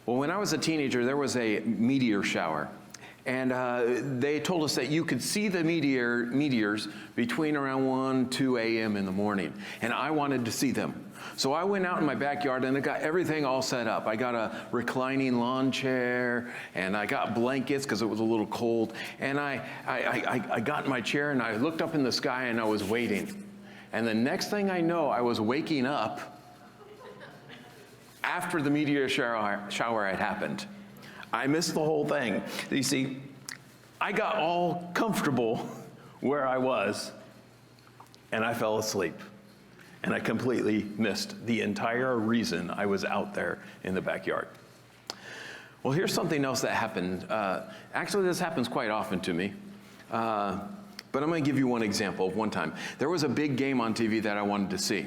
Well, when I was a teenager, there was a meteor shower. And they told us that you could see the meteors between around 1, 2 a.m. in the morning. And I wanted to see them. So I went out in my backyard and I got everything all set up. I got a reclining lawn chair and I got blankets because it was a little cold. And I got in my chair and I looked up in the sky and I was waiting. And the next thing I know, I was waking up after the meteor shower had happened. I missed the whole thing. You see, I got all comfortable where I was, and I fell asleep. And I completely missed the entire reason I was out there in the backyard. Well, here's something else that happened. Actually, this happens quite often to me. But I'm going to give you one example of one time. There was a big game on TV that I wanted to see.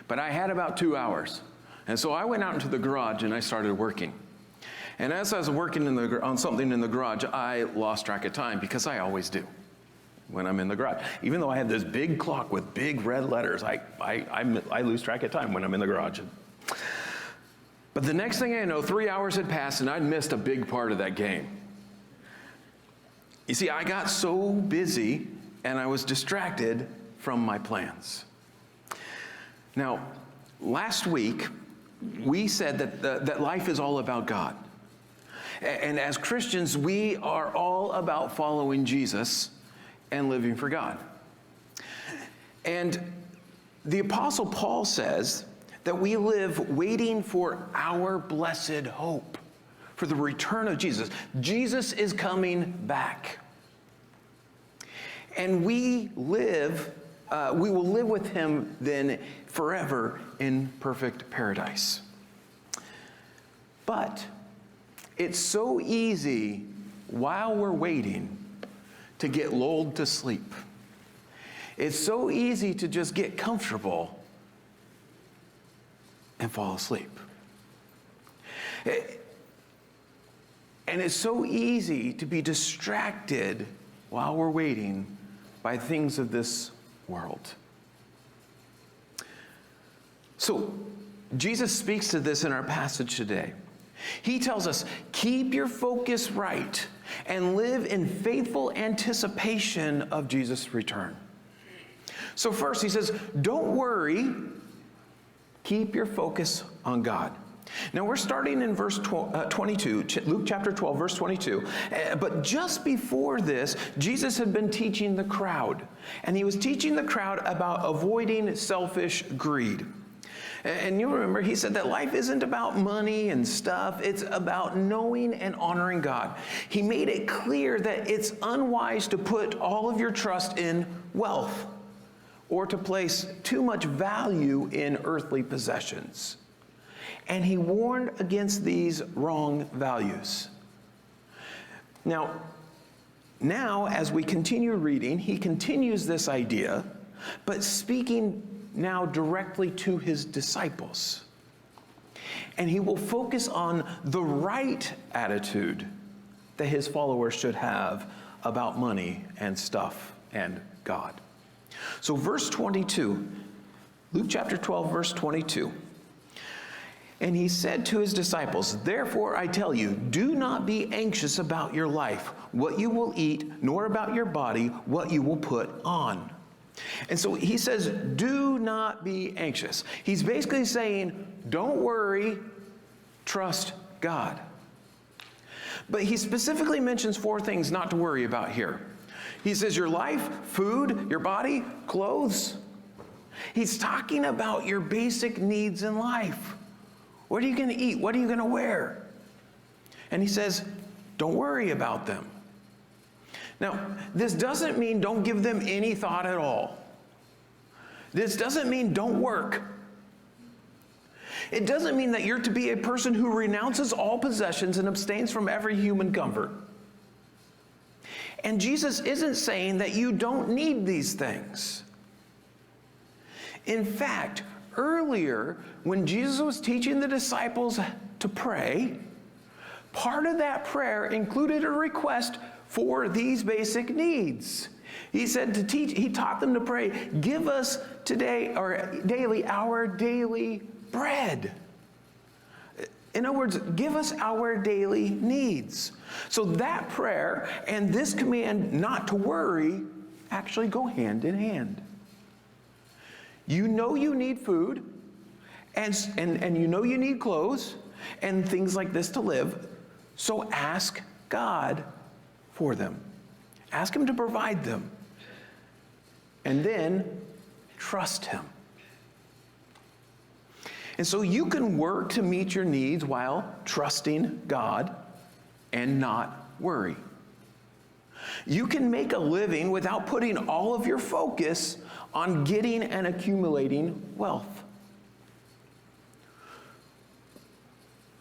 But I had about 2 hours. And so I went out into the garage and I started working. And as I was working on something in the garage, I lost track of time, because I always do when I'm in the garage. Even though I have this big clock with big red letters, I lose track of time when I'm in the garage. But the next thing I know, 3 hours had passed and I'd missed a big part of that game. You see, I got so busy and I was distracted from my plans. Now, last week, we said that life is all about God. And as Christians, we are all about following Jesus and living for God. And the Apostle Paul says that we live waiting for our blessed hope, for the return of Jesus. Jesus is coming back. And we will live with him then forever in perfect paradise. But it's so easy while we're waiting to get lulled to sleep. It's so easy to just get comfortable and fall asleep. And it's so easy to be distracted while we're waiting by things of this world. So Jesus speaks to this in our passage today. He tells us, keep your focus right and live in faithful anticipation of Jesus' return. So first he says, don't worry, keep your focus on God. Now we're starting in verse 22, Luke chapter 12, verse 22. But just before this, Jesus had been teaching the crowd. And he was teaching the crowd about avoiding selfish greed. And you remember, he said that life isn't about money and stuff. It's about knowing and honoring God. He made it clear that it's unwise to put all of your trust in wealth or to place too much value in earthly possessions. And he warned against these wrong values. Now, as we continue reading, he continues this idea, but speaking now directly to his disciples. And he will focus on the right attitude that his followers should have about money and stuff and God. So verse 22, Luke chapter 12, verse 22. And he said to his disciples, therefore I tell you, do not be anxious about your life, what you will eat, nor about your body, what you will put on. And so he says, do not be anxious. He's basically saying, don't worry, trust God. But he specifically mentions 4 things not to worry about here. He says your life, food, your body, clothes. He's talking about your basic needs in life. What are you going to eat? What are you going to wear? And he says, don't worry about them. Now, this doesn't mean don't give them any thought at all. This doesn't mean don't work. It doesn't mean that you're to be a person who renounces all possessions and abstains from every human comfort. And Jesus isn't saying that you don't need these things. In fact, earlier, when Jesus was teaching the disciples to pray, part of that prayer included a request for these basic needs. He said he taught them to pray, give us today or daily our daily bread. In other words, give us our daily needs. So that prayer and this command not to worry actually go hand in hand. You know you need food, and you know you need clothes, and things like this to live, so ask God for them. Ask Him to provide them. And then trust Him. And so you can work to meet your needs while trusting God and not worry. You can make a living without putting all of your focus on getting and accumulating wealth.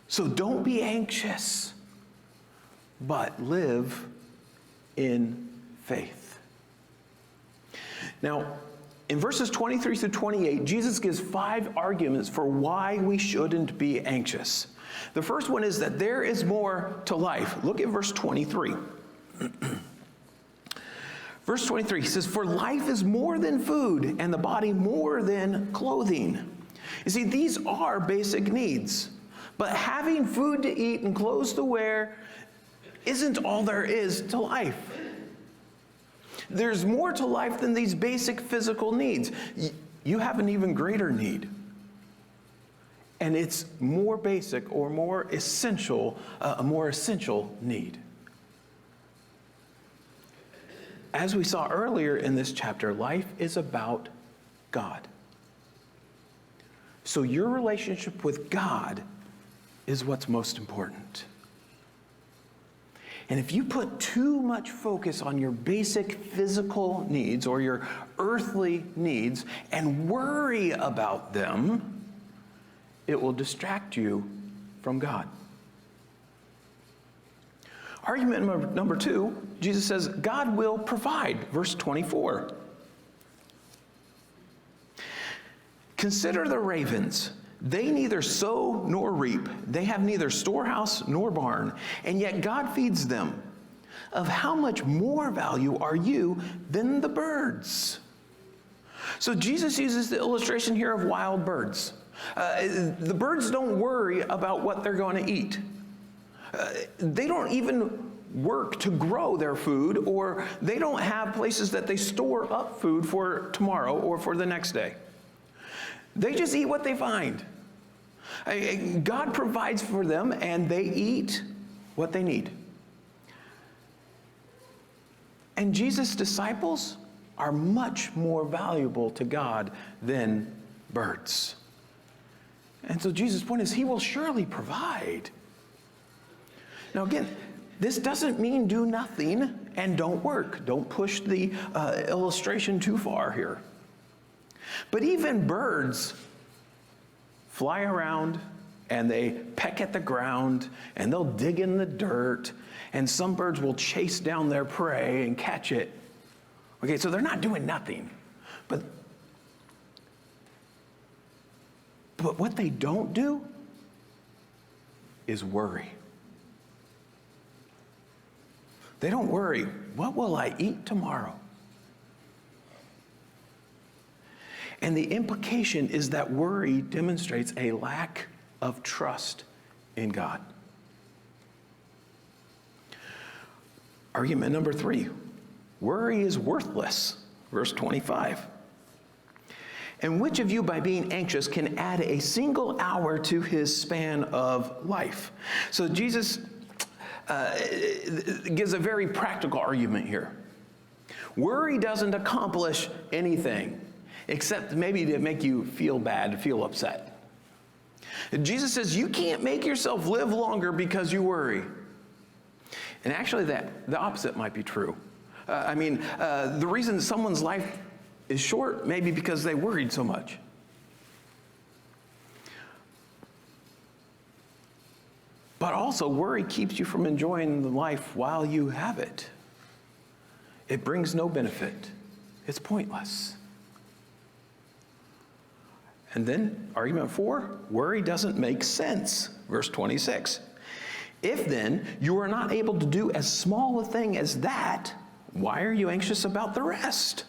So don't be anxious, but live in faith. Now, in verses 23 through 28, Jesus gives 5 arguments for why we shouldn't be anxious. The first one is that there is more to life. Look at verse 23. Verse 23 says, "For life is more than food, and the body more than clothing." You see, these are basic needs. But having food to eat and clothes to wear isn't all there is to life. There's more to life than these basic physical needs. You have an even greater need. And it's more basic or more essential, a more essential need. As we saw earlier in this chapter, life is about God. So your relationship with God is what's most important. And if you put too much focus on your basic physical needs or your earthly needs and worry about them, it will distract you from God. Argument number 2, Jesus says, God will provide. Verse 24. "Consider the ravens. They neither sow nor reap. They have neither storehouse nor barn, and yet God feeds them. Of how much more value are you than the birds?" So Jesus uses the illustration here of wild birds. The birds don't worry about what they're going to eat. They don't even work to grow their food, or they don't have places that they store up food for tomorrow or for the next day. They just eat what they find. God provides for them, and they eat what they need. And Jesus' disciples are much more valuable to God than birds. And so Jesus' point is, He will surely provide. Now again, this doesn't mean do nothing and don't work. Don't push the illustration too far here. But even birds fly around and they peck at the ground and they'll dig in the dirt, and some birds will chase down their prey and catch it. Okay, so they're not doing nothing. But what they don't do is worry. They don't worry, what will I eat tomorrow? And the implication is that worry demonstrates a lack of trust in God. Argument number 3, worry is worthless. Verse 25. "And which of you, by being anxious, can add a single hour to his span of life?" So Jesus gives a very practical argument here. Worry doesn't accomplish anything, except maybe to make you feel bad, feel upset. Jesus says you can't make yourself live longer because you worry. And actually the opposite might be true. The reason someone's life is short may be because they worried so much. But also, worry keeps you from enjoying the life while you have it. It brings no benefit. It's pointless. And then, argument 4, worry doesn't make sense. Verse 26. "If then you are not able to do as small a thing as that, why are you anxious about the rest?"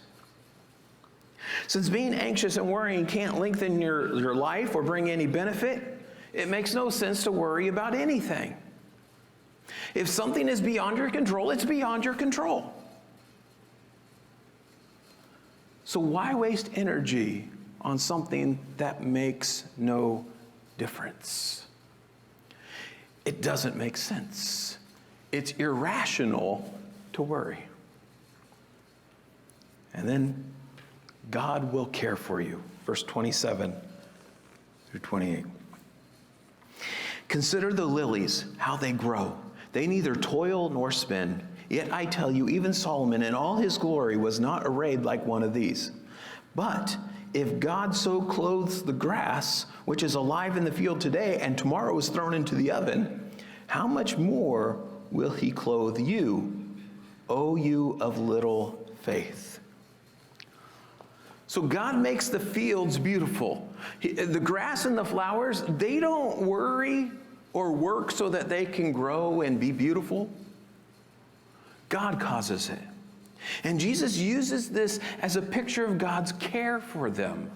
Since being anxious and worrying can't lengthen your life or bring any benefit, It makes no sense to worry about anything. If something is beyond your control, it's beyond your control. So why waste energy on something that makes no difference? It doesn't make sense. It's irrational to worry. And then God will care for you. Verse 27 through 28. Consider the lilies, how they grow. They neither toil nor spin. Yet I tell you, even Solomon in all his glory was not arrayed like one of these. But if God so clothes the grass, which is alive in the field today and tomorrow is thrown into the oven, how much more will he clothe you, O you of little faith? So God makes the fields beautiful. The grass and the flowers, they don't worry or work so that they can grow and be beautiful. God causes it. And Jesus uses this as a picture of God's care for them,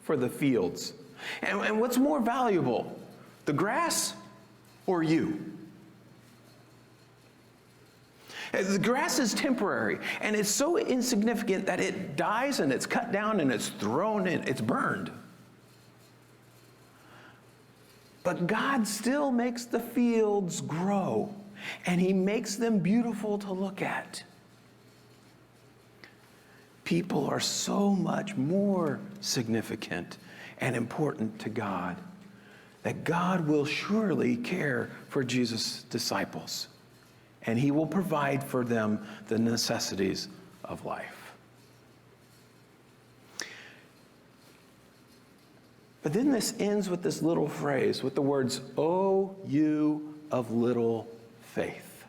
for the fields. And what's more valuable, the grass or you? The grass is temporary, and it's so insignificant that it dies and it's cut down and it's thrown in, it's burned. But God still makes the fields grow, and he makes them beautiful to look at. People are so much more significant and important to God that God will surely care for Jesus' disciples, and he will provide for them the necessities of life. But then this ends with this little phrase, with the words, "O you of little faith."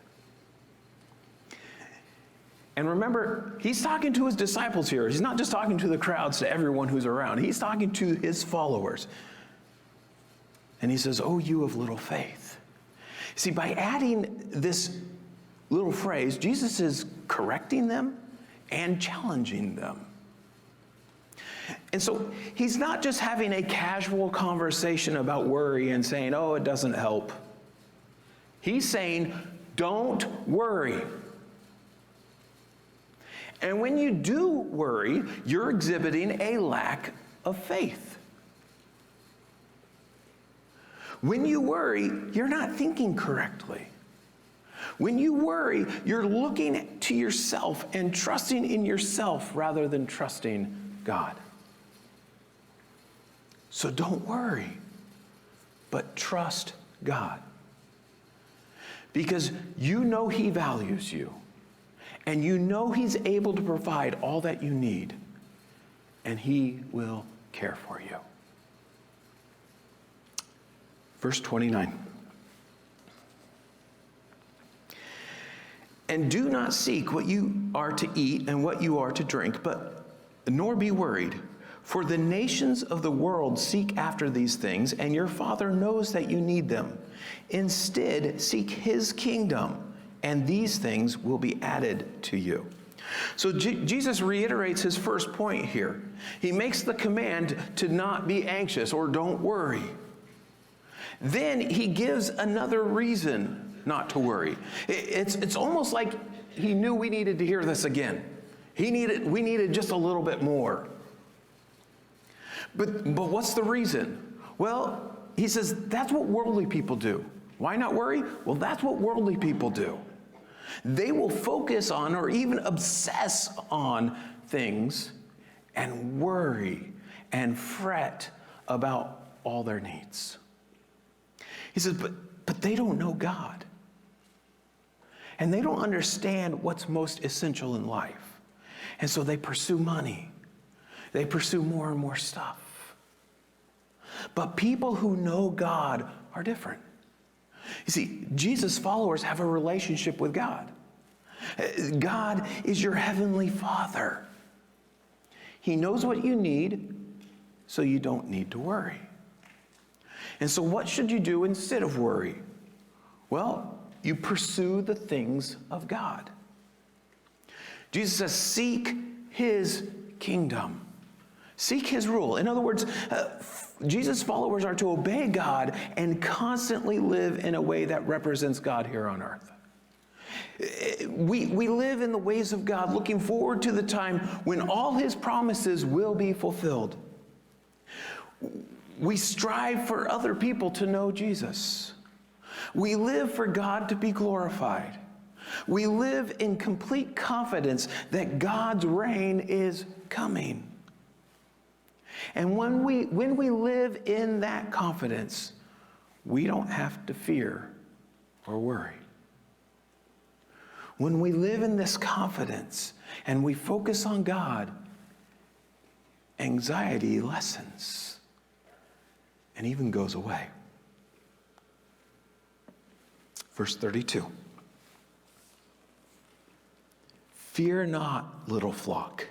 And remember, he's talking to his disciples here. He's not just talking to the crowds, to everyone who's around. He's talking to his followers. And he says, "O you of little faith." See, by adding this little phrase, Jesus is correcting them and challenging them. And so he's not just having a casual conversation about worry and saying, "Oh, it doesn't help." He's saying, don't worry. And when you do worry, you're exhibiting a lack of faith. When you worry, you're not thinking correctly. When you worry, you're looking to yourself and trusting in yourself rather than trusting God. So don't worry, but trust God. Because you know he values you, and you know he's able to provide all that you need, and he will care for you. Verse 29. And do not seek what you are to eat and what you are to drink, but nor be worried. For the nations of the world seek after these things, and your Father knows that you need them. Instead, seek his kingdom, and these things will be added to you. So Jesus reiterates his first point here. He makes the command to not be anxious or don't worry. Then he gives another reason not to worry. It's almost like he knew we needed to hear this again. We needed just a little bit more. But what's the reason? Well, he says that's what worldly people do. Why not worry? Well, that's what worldly people do. They will focus on or even obsess on things and worry and fret about all their needs. He says, but they don't know God. And they don't understand what's most essential in life. And so they pursue money. They pursue more and more stuff. But people who know God are different. You see, Jesus' followers have a relationship with God. God is your heavenly Father. He knows what you need, so you don't need to worry. And so what should you do instead of worry? Well, you pursue the things of God. Jesus says, seek his kingdom. Seek his rule. In other words, Jesus' followers are to obey God and constantly live in a way that represents God here on earth. We live in the ways of God, looking forward to the time when all his promises will be fulfilled. We strive for other people to know Jesus. We live for God to be glorified. We live in complete confidence that God's reign is coming. And when we live in that confidence, we don't have to fear or worry. When we live in this confidence and we focus on God, anxiety lessens and even goes away. Verse 32. Fear not, little flock,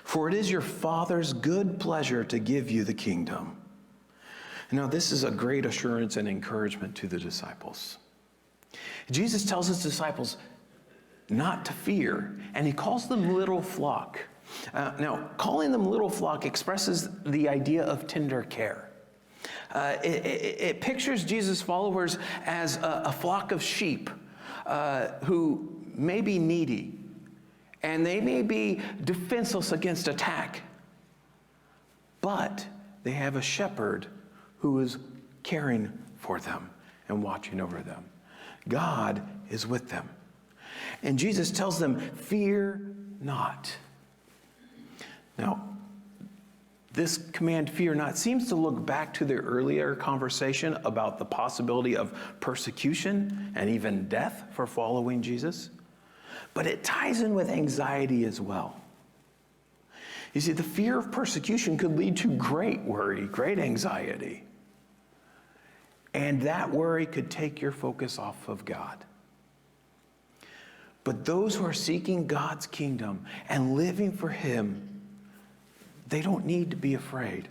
for it is your Father's good pleasure to give you the kingdom. Now, this is a great assurance and encouragement to the disciples. Jesus tells his disciples not to fear, and he calls them little flock. Now, calling them little flock expresses the idea of tender care. It pictures Jesus' followers as a flock of sheep who may be needy, and they may be defenseless against attack, but they have a shepherd who is caring for them and watching over them. God is with them. And Jesus tells them, fear not. Now, this command, fear not, seems to look back to the earlier conversation about the possibility of persecution and even death for following Jesus. But it ties in with anxiety as well. You see, the fear of persecution could lead to great worry, great anxiety. And that worry could take your focus off of God. But those who are seeking God's kingdom and living for him, they don't need to be afraid,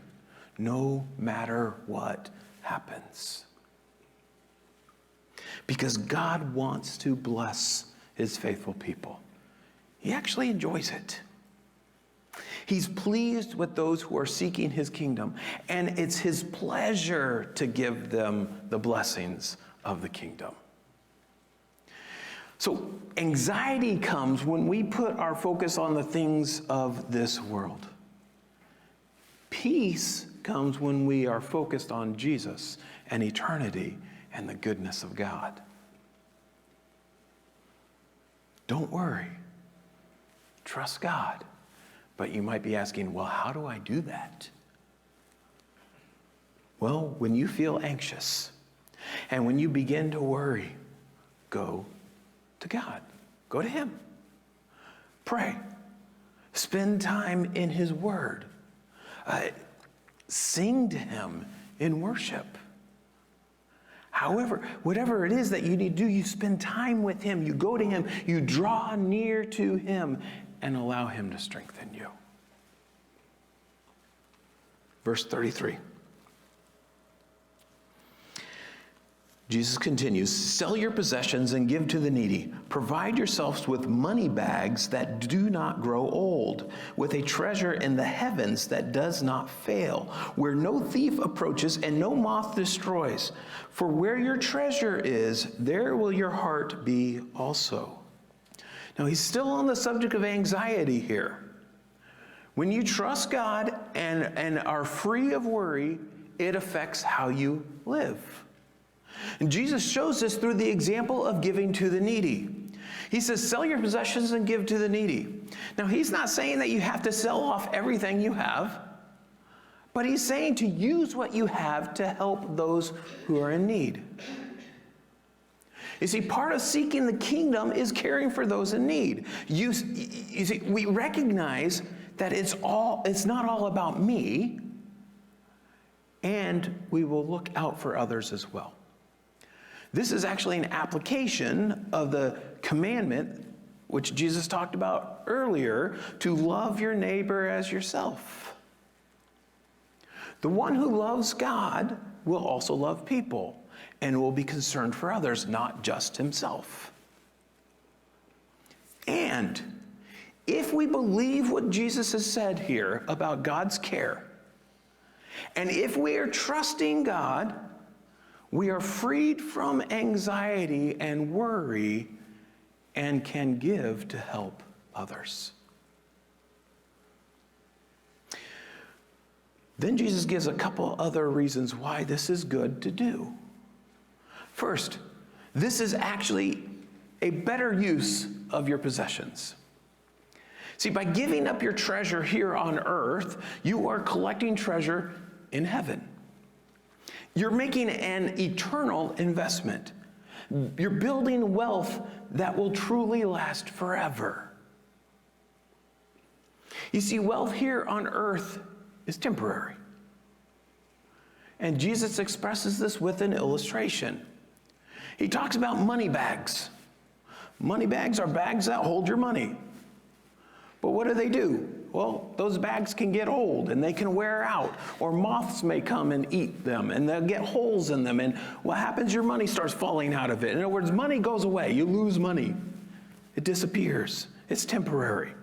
no matter what happens. Because God wants to bless his faithful people. He actually enjoys it. He's pleased with those who are seeking his kingdom, and it's his pleasure to give them the blessings of the kingdom. So anxiety comes when we put our focus on the things of this world. Peace comes when we are focused on Jesus and eternity and the goodness of God. Don't worry. Trust God. But you might be asking, well, how do I do that? Well, when you feel anxious and when you begin to worry, go to God. Go to him. Pray. Spend time in his word. Sing to him in worship. However, whatever it is that you need to do, you spend time with him. You go to him. You draw near to him and allow him to strengthen you. Verse 33. Jesus continues, sell your possessions and give to the needy. Provide yourselves with money bags that do not grow old, with a treasure in the heavens that does not fail, where no thief approaches and no moth destroys. For where your treasure is, there will your heart be also. Now, he's still on the subject of anxiety here. When you trust God and are free of worry, it affects how you live. And Jesus shows this through the example of giving to the needy. He says, sell your possessions and give to the needy. Now, he's not saying that you have to sell off everything you have, but he's saying to use what you have to help those who are in need. You see, part of seeking the kingdom is caring for those in need. You see, we recognize that it's not all about me, and we will look out for others as well. This is actually an application of the commandment, which Jesus talked about earlier, to love your neighbor as yourself. The one who loves God will also love people and will be concerned for others, not just himself. And if we believe what Jesus has said here about God's care, and if we are trusting God, we are freed from anxiety and worry and can give to help others. Then Jesus gives a couple other reasons why this is good to do. First, this is actually a better use of your possessions. See, by giving up your treasure here on earth, you are collecting treasure in heaven. You're making an eternal investment. You're building wealth that will truly last forever. You see, wealth here on earth is temporary. And Jesus expresses this with an illustration. He talks about money bags. Money bags are bags that hold your money. But what do? Well, those bags can get old and they can wear out, or moths may come and eat them and they'll get holes in them. And what happens? Your money starts falling out of it. In other words, money goes away. You lose money. It disappears. It's temporary.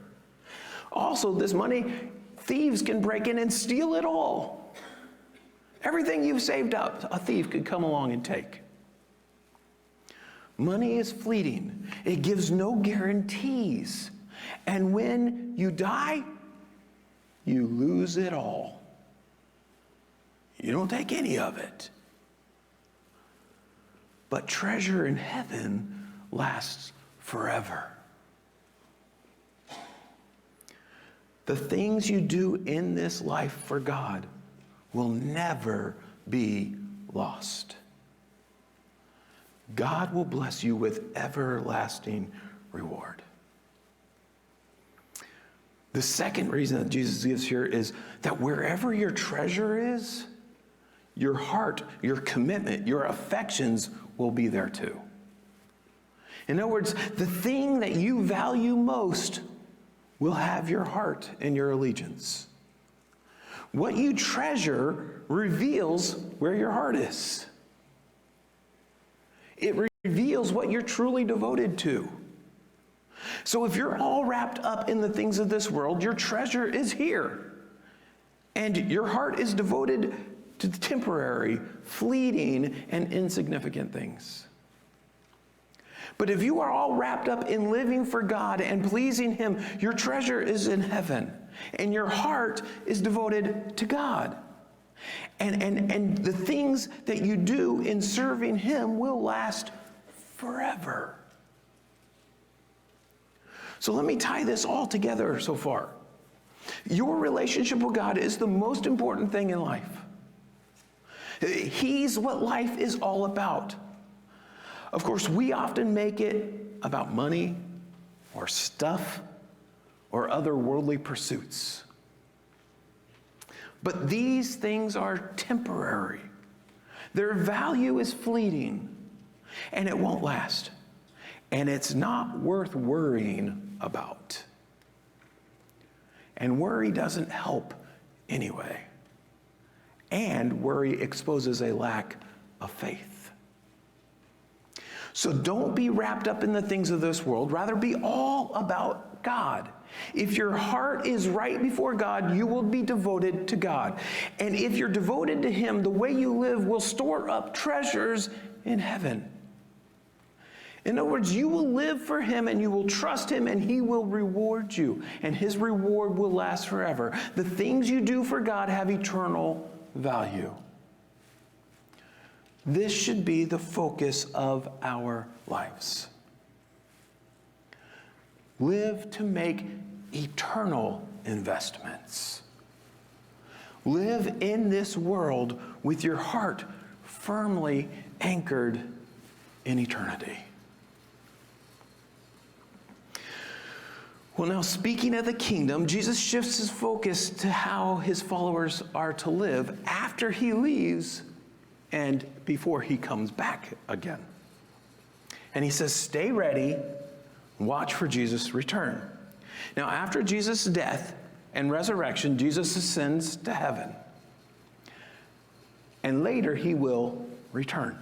Also, this money, thieves can break in and steal it all. Everything you've saved up, a thief could come along and take. Money is fleeting. It gives no guarantees. And when you die, you lose it all. You don't take any of it. But treasure in heaven lasts forever. The things you do in this life for God will never be lost. God will bless you with everlasting reward. The second reason that Jesus gives here is that wherever your treasure is, your heart, your commitment, your affections will be there too. In other words, the thing that you value most will have your heart and your allegiance. What you treasure reveals where your heart is. It reveals what you're truly devoted to. So if you're all wrapped up in the things of this world, your treasure is here. And your heart is devoted to the temporary, fleeting, and insignificant things. But if you are all wrapped up in living for God and pleasing Him, your treasure is in heaven. And your heart is devoted to God. And the things that you do in serving Him will last forever. So let me tie this all together so far. Your relationship with God is the most important thing in life. He's what life is all about. Of course, we often make it about money or stuff or other worldly pursuits. But these things are temporary. Their value is fleeting, and it won't last. And it's not worth worrying about. And worry doesn't help anyway. And worry exposes a lack of faith. So don't be wrapped up in the things of this world. Rather, be all about God. If your heart is right before God, you will be devoted to God. And if you're devoted to Him, the way you live will store up treasures in heaven. In other words, you will live for Him and you will trust Him and He will reward you. And His reward will last forever. The things you do for God have eternal value. This should be the focus of our lives. Live to make eternal investments. Live in this world with your heart firmly anchored in eternity. Well, now speaking of the kingdom, Jesus shifts His focus to how His followers are to live after He leaves and before He comes back again. And He says, stay ready, watch for Jesus' return. Now, after Jesus' death and resurrection, Jesus ascends to heaven. And later He will return.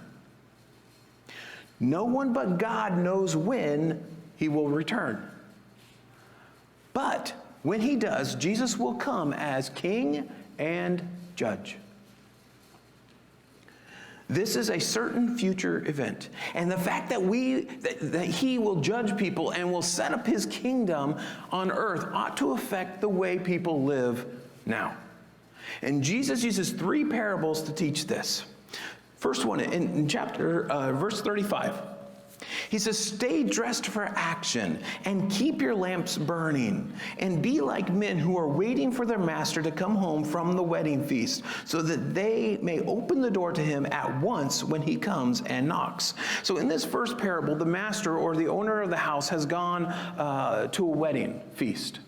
No one but God knows when He will return. But when he does, Jesus will come as king and judge. This is a certain future event. And the fact that he will judge people and will set up his kingdom on earth ought to affect the way people live now. And Jesus uses 3 parables to teach this. First one, in verse 35, he says, "Stay dressed for action and keep your lamps burning, and be like men who are waiting for their master to come home from the wedding feast, so that they may open the door to him at once when he comes and knocks." So in this first parable, the master or the owner of the house has gone to a wedding feast.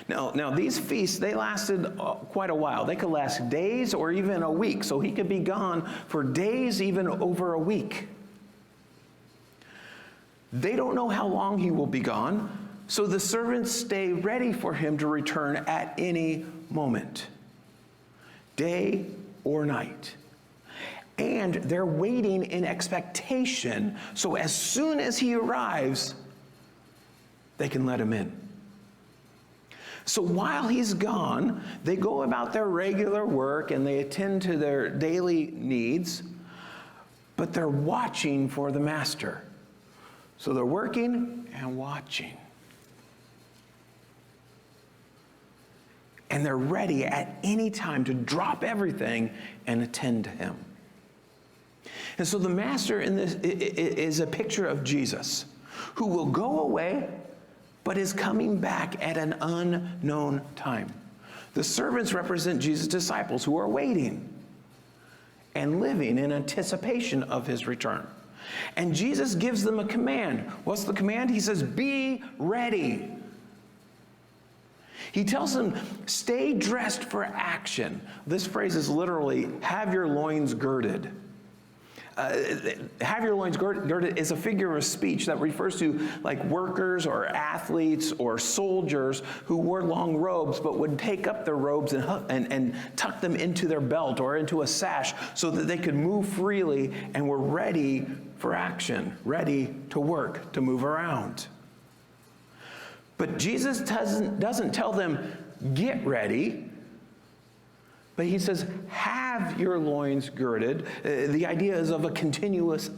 Now these feasts, they lasted quite a while. They could last days or even a week. So he could be gone for days, even over a week. They don't know how long he will be gone, so the servants stay ready for him to return at any moment, day or night. And they're waiting in expectation, so as soon as he arrives, they can let him in. So while he's gone, they go about their regular work and they attend to their daily needs, but they're watching for the master. So they're working and watching. And they're ready at any time to drop everything and attend to him. And so the master in this is a picture of Jesus, who will go away, but is coming back at an unknown time. The servants represent Jesus' disciples who are waiting and living in anticipation of his return. And Jesus gives them a command. What's the command? He says, "Be ready." He tells them, "Stay dressed for action." This phrase is literally, "have your loins girded." Have your loins girded is a figure of speech that refers to like workers or athletes or soldiers who wore long robes but would take up their robes and tuck them into their belt or into a sash so that they could move freely and were ready for action, ready to work, to move around. But Jesus doesn't tell them, "Get ready." But he says, "Have your loins girded." The idea is of a continuous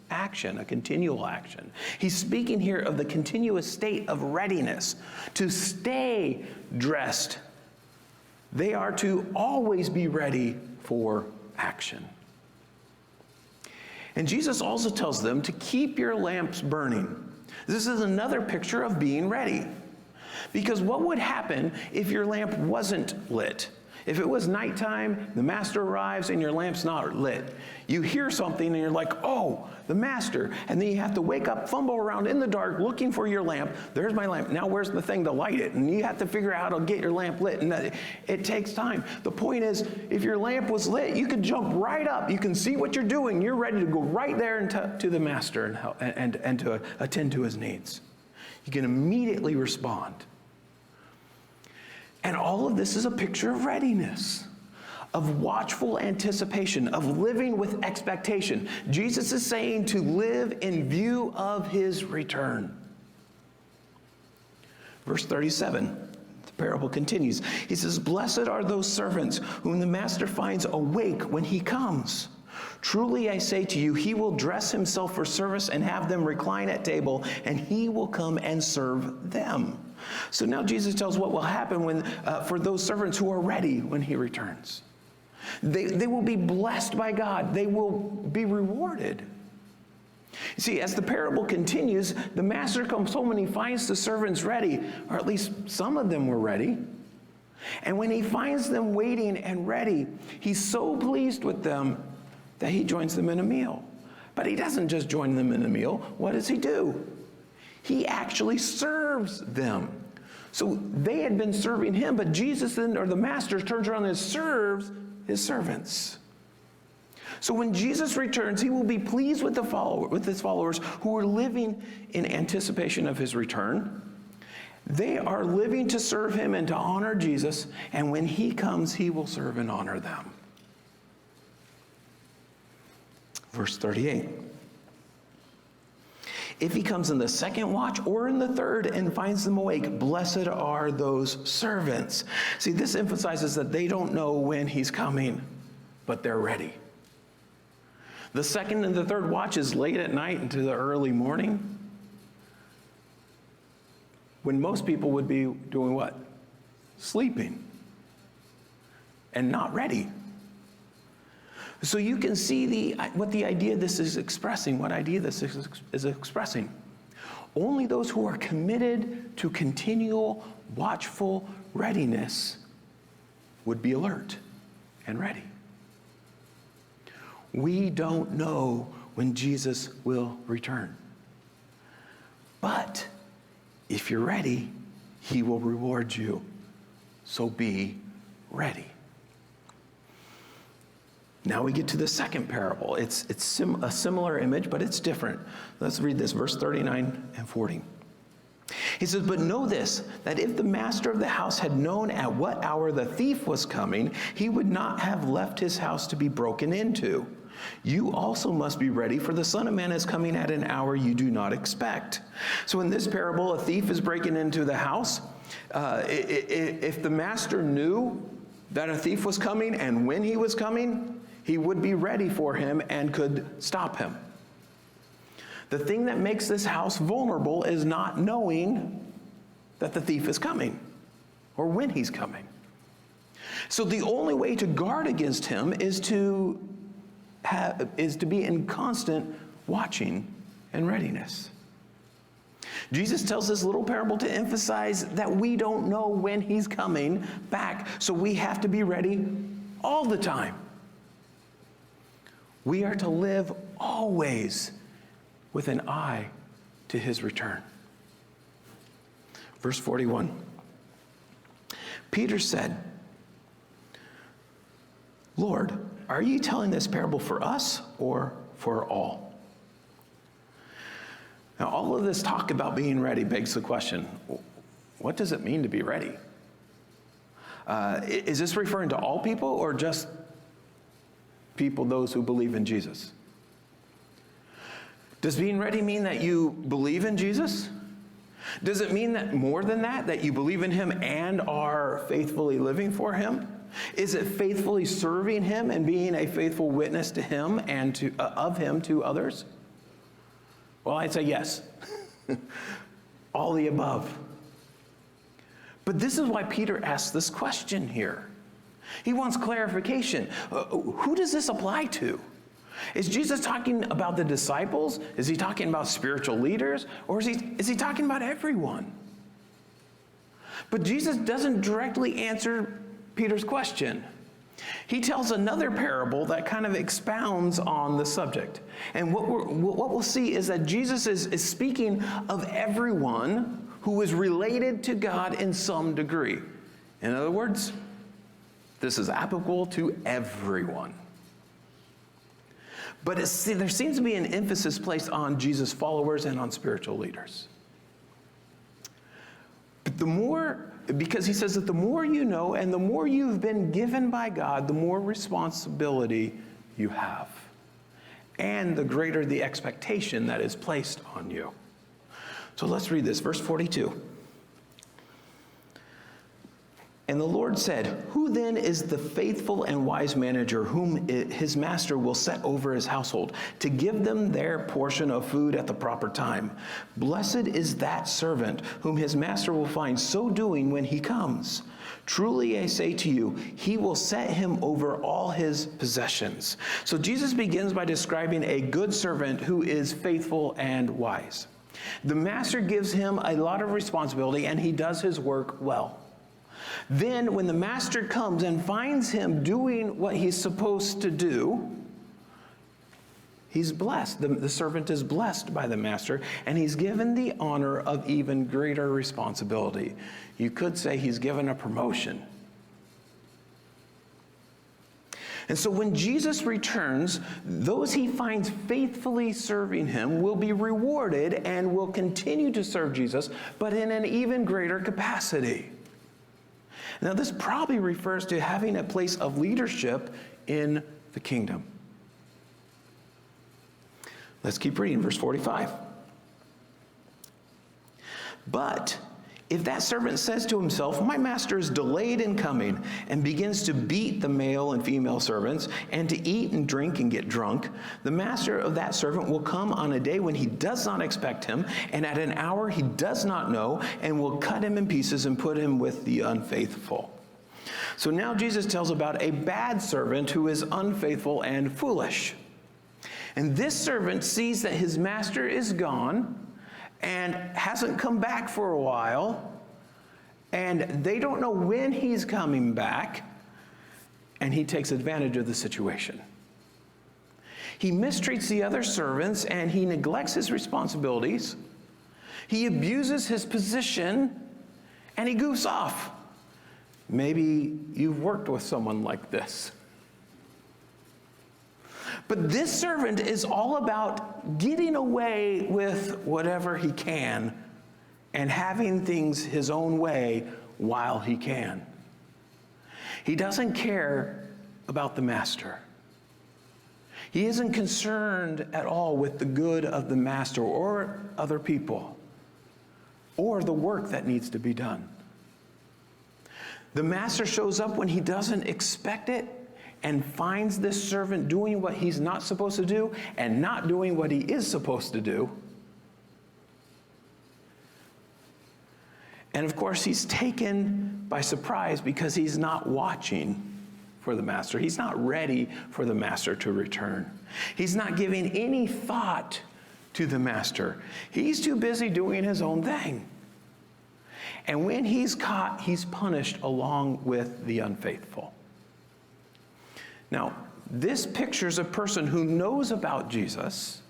action, a continual action. He's speaking here of the continuous state of readiness, to stay dressed. They are to always be ready for action. And Jesus also tells them to keep your lamps burning. This is another picture of being ready. Because what would happen if your lamp wasn't lit? If it was nighttime, the master arrives and your lamp's not lit. You hear something and you're like, "Oh, the master." And then you have to wake up, fumble around in the dark, looking for your lamp. There's my lamp. Now where's the thing to light it? And you have to figure out how to get your lamp lit. And it takes time. The point is, if your lamp was lit, you could jump right up. You can see what you're doing. You're ready to go right there and to the master and to attend to his needs. You can immediately respond. And all of this is a picture of readiness, of watchful anticipation, of living with expectation. Jesus is saying to live in view of his return. Verse 37, the parable continues. He says, "Blessed are those servants whom the master finds awake when he comes. Truly I say to you, he will dress himself for service and have them recline at table, and he will come and serve them." So now Jesus tells what will happen for those servants who are ready when he returns. They will be blessed by God. They will be rewarded. You see, as the parable continues, the master comes home and he finds the servants ready, or at least some of them were ready. And when he finds them waiting and ready, he's so pleased with them that he joins them in a meal. But he doesn't just join them in a meal. What does he do? He actually serves them. So they had been serving him, but Jesus then, or the master, turns around and serves his servants. So when Jesus returns, he will be pleased with his followers who are living in anticipation of his return. They are living to serve him and to honor Jesus, and when he comes, he will serve and honor them. Verse 38. If he comes in the second watch or in the third and finds them awake, blessed are those servants. See, this emphasizes that they don't know when he's coming, but they're ready. The second and the third watch is late at night into the early morning, when most people would be doing what? Sleeping and not ready. So you can see what the idea this is expressing, what idea this is expressing. Only those who are committed to continual watchful readiness would be alert and ready. We don't know when Jesus will return. But if you're ready, he will reward you. So be ready. Now we get to the second parable. It's a similar image, but it's different. Let's read this, verse 39 and 40. He says, but know this, that if the master of the house had known at what hour the thief was coming, he would not have left his house to be broken into. You also must be ready, for the Son of Man is coming at an hour you do not expect. So in this parable, a thief is breaking into the house. If the master knew that a thief was coming and when he was coming, he would be ready for him and could stop him. The thing that makes this house vulnerable is not knowing that the thief is coming or when he's coming. So the only way to guard against him is to be in constant watching and readiness. Jesus tells this little parable to emphasize that we don't know when he's coming back, so we have to be ready all the time. We are to live always with an eye to his return. Verse 41. Peter said, Lord, are you telling this parable for us or for all? Now, all of this talk about being ready begs the question, what does it mean to be ready? Is this referring to all people or just people, those who believe in Jesus? Does being ready mean that you believe in Jesus? Does it mean that more than that you believe in him and are faithfully living for him? Is it faithfully serving him and being a faithful witness to him and of him to others? Well, I'd say yes. All the above. But this is why Peter asks this question here. He wants clarification. Who does this apply to? Is Jesus talking about the disciples? Is he talking about spiritual leaders? Or is he talking about everyone? But Jesus doesn't directly answer Peter's question. He tells another parable that kind of expounds on the subject. And what we'll see is that Jesus is speaking of everyone who is related to God in some degree. In other words, this is applicable to everyone. But there seems to be an emphasis placed on Jesus' followers and on spiritual leaders. But because he says that the more you know and the more you've been given by God, the more responsibility you have. And the greater the expectation that is placed on you. So let's read this, verse 42. And the Lord said, who then is the faithful and wise manager whom his master will set over his household to give them their portion of food at the proper time? Blessed is that servant whom his master will find so doing when he comes. Truly I say to you, he will set him over all his possessions. So Jesus begins by describing a good servant who is faithful and wise. The master gives him a lot of responsibility and he does his work well. Then when the master comes and finds him doing what he's supposed to do, he's blessed. The servant is blessed by the master, and he's given the honor of even greater responsibility. You could say he's given a promotion. And so when Jesus returns, those he finds faithfully serving him will be rewarded and will continue to serve Jesus, but in an even greater capacity. Now, this probably refers to having a place of leadership in the kingdom. Let's keep reading, verse 45. But if that servant says to himself, my master is delayed in coming, and begins to beat the male and female servants, and to eat and drink and get drunk, the master of that servant will come on a day when he does not expect him, and at an hour he does not know, and will cut him in pieces and put him with the unfaithful. So now Jesus tells about a bad servant who is unfaithful and foolish. And this servant sees that his master is gone and hasn't come back for a while, and they don't know when he's coming back, and he takes advantage of the situation. He mistreats the other servants, and he neglects his responsibilities. He abuses his position, and he goofs off. Maybe you've worked with someone like this. But this servant is all about getting away with whatever he can and having things his own way while he can. He doesn't care about the master. He isn't concerned at all with the good of the master or other people or the work that needs to be done. The master shows up when he doesn't expect it and finds this servant doing what he's not supposed to do and not doing what he is supposed to do. And of course, he's taken by surprise because he's not watching for the master. He's not ready for the master to return. He's not giving any thought to the master. He's too busy doing his own thing. And when he's caught, he's punished along with the unfaithful. Now, this pictures a person who knows about Jesus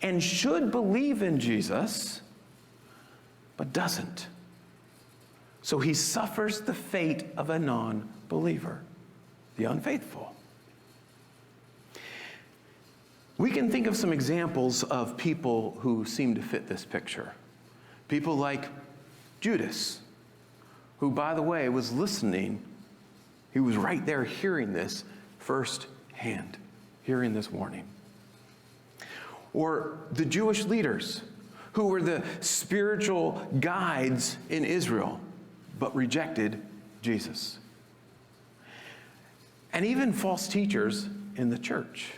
and should believe in Jesus, but doesn't. So he suffers the fate of a non-believer, the unfaithful. We can think of some examples of people who seem to fit this picture. People like Judas, who, by the way, was listening. He was right there hearing this firsthand, hearing this warning. Or the Jewish leaders, who were the spiritual guides in Israel, but rejected Jesus. And even false teachers in the church.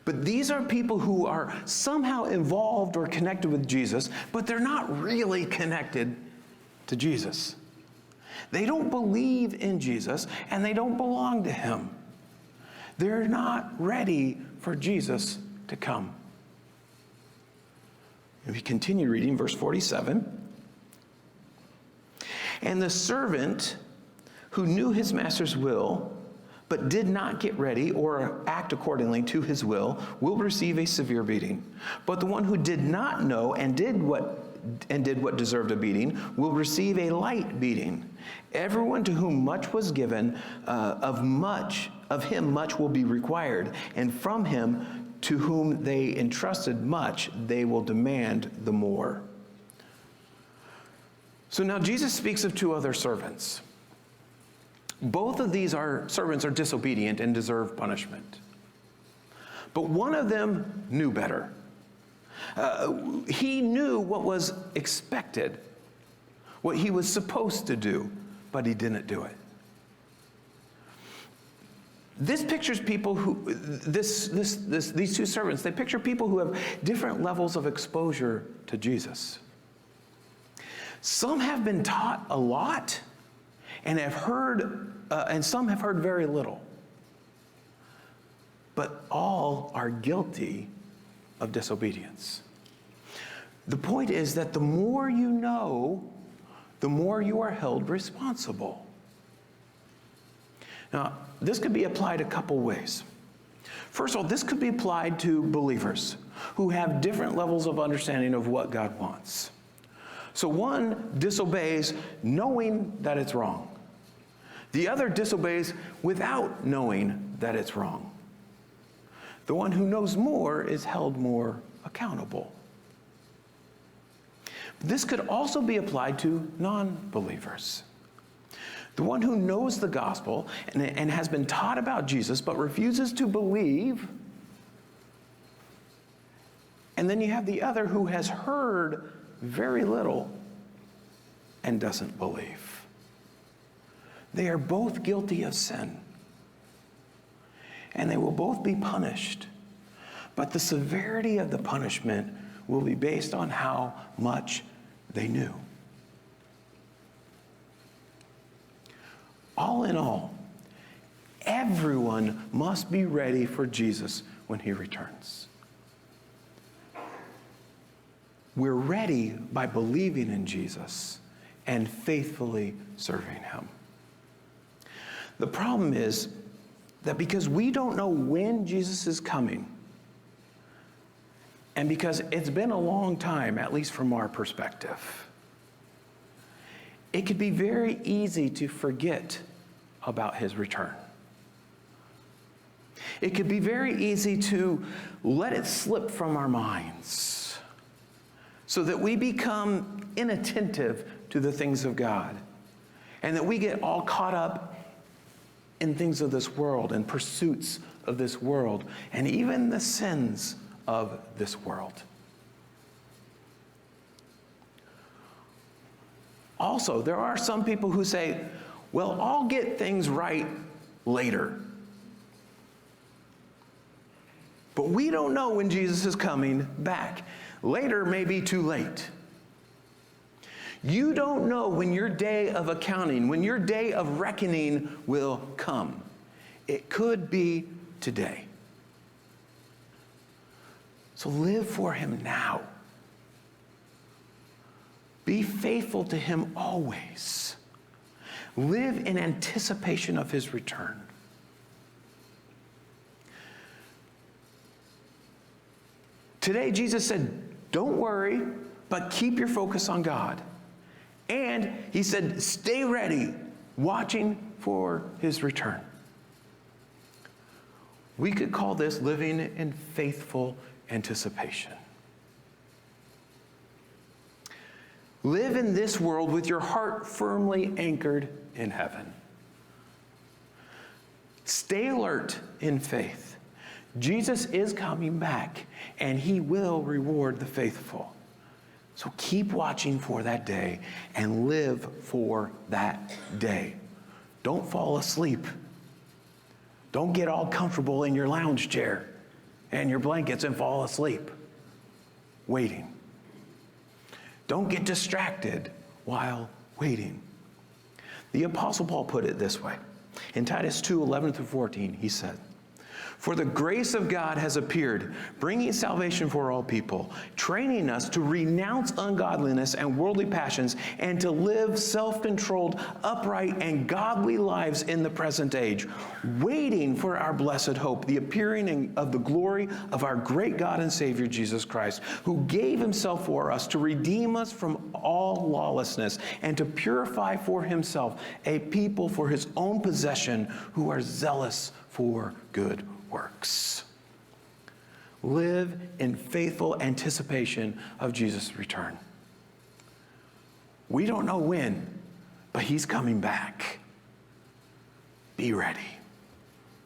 But these are people who are somehow involved or connected with Jesus, but they're not really connected to Jesus. They don't believe in Jesus, and they don't belong to him. They're not ready for Jesus to come. And we continue reading verse 47. And the servant who knew his master's will, but did not get ready or act accordingly to his will receive a severe beating. But the one who did not know and did what deserved a beating will receive a light beating. Everyone to whom much was given, of him much will be required, and from him to whom they entrusted much, they will demand the more. So now Jesus speaks of two other servants. Both of these servants are disobedient and deserve punishment. But one of them knew better. He knew what was expected, what he was supposed to do, but he didn't do it. This pictures people who, these two servants, they picture people who have different levels of exposure to Jesus. Some have been taught a lot and have heard, and some have heard very little. But all are guilty of disobedience. The point is that the more you know, the more you are held responsible. Now, this could be applied a couple ways. First of all, this could be applied to believers who have different levels of understanding of what God wants. So one disobeys knowing that it's wrong. The other disobeys without knowing that it's wrong. The one who knows more is held more accountable. This could also be applied to non-believers. The one who knows the gospel and has been taught about Jesus but refuses to believe, And then you have the other who has heard very little and doesn't believe. They are both guilty of sin. And they will both be punished. But the severity of the punishment will be based on how much they knew. All in all, everyone must be ready for Jesus when he returns. We're ready by believing in Jesus and faithfully serving him. The problem is that because we don't know when Jesus is coming, and because it's been a long time, at least from our perspective, it could be very easy to forget about his return. It could be very easy to let it slip from our minds so that we become inattentive to the things of God and that we get all caught up in things of this world and pursuits of this world and even the sins of this world. Also, there are some people who say, well, I'll get things right later. But we don't know when Jesus is coming back. Later may be too late. You don't know when your day of accounting, when your day of reckoning will come. It could be today. So live for him now. Be faithful to him always. Live in anticipation of his return. Today, Jesus said, don't worry, but keep your focus on God. And he said, stay ready, watching for his return. We could call this living in faithful anticipation. Live in this world with your heart firmly anchored in heaven. Stay alert in faith. Jesus is coming back, and he will reward the faithful. So keep watching for that day and live for that day. Don't fall asleep. Don't get all comfortable in your lounge chair and your blankets and fall asleep waiting. Don't get distracted while waiting. The Apostle Paul put it this way. In Titus 2:11-14, he said, "For the grace of God has appeared, bringing salvation for all people, training us to renounce ungodliness and worldly passions, and to live self-controlled, upright, and godly lives in the present age, waiting for our blessed hope, the appearing of the glory of our great God and Savior, Jesus Christ, who gave himself for us to redeem us from all lawlessness and to purify for himself a people for his own possession who are zealous for good works." Live in faithful anticipation of Jesus' return. We don't know when, but he's coming back. Be ready.